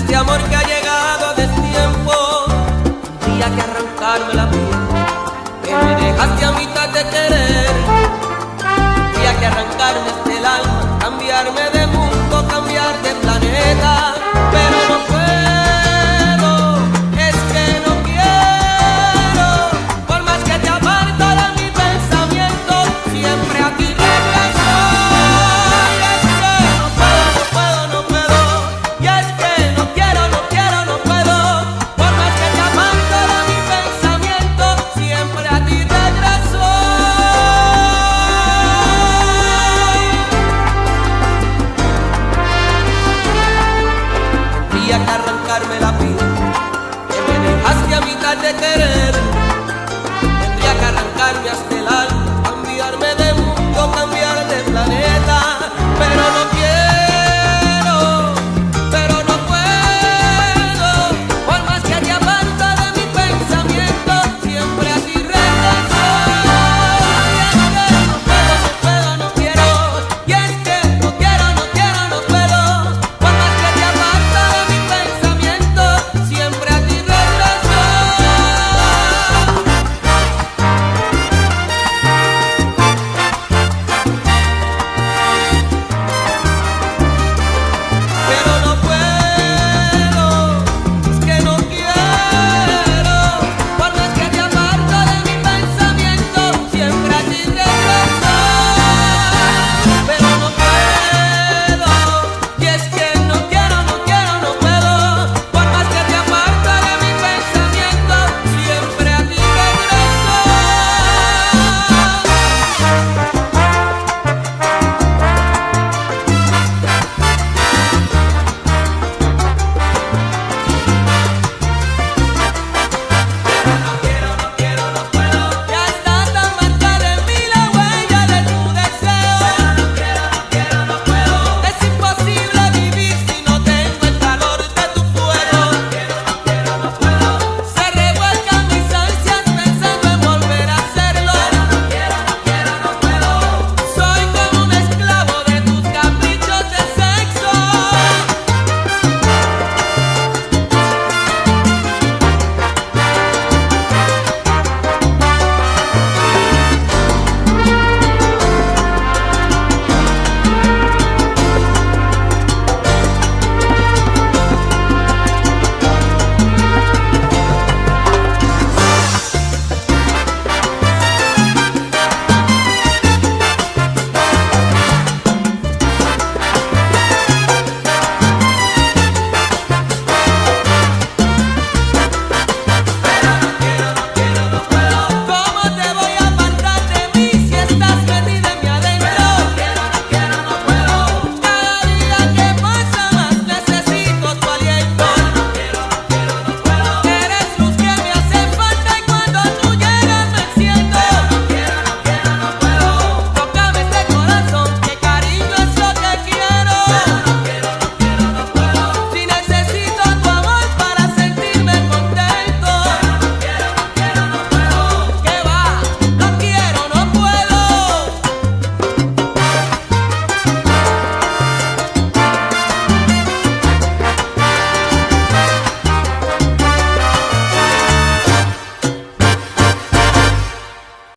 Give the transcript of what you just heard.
este amor que ha llegado a destiempo, tendría que arrancarme la piel, que me dejaste a mitad de querer. Tendría que arrancarme este el alma, cambiarme de mundo, cambiar de planeta, pero no puedo, es que no quiero, por más que te aparto de mi pensamiento, siempre a ti regreso. Y es que no puedo, no puedo, y es que no quiero, no puedo, por más que te aparto de mi pensamiento, siempre a ti regreso. Tendría que arrancarme la piel, que me dejaste a mitad de querer. Tendría que arrancarme hasta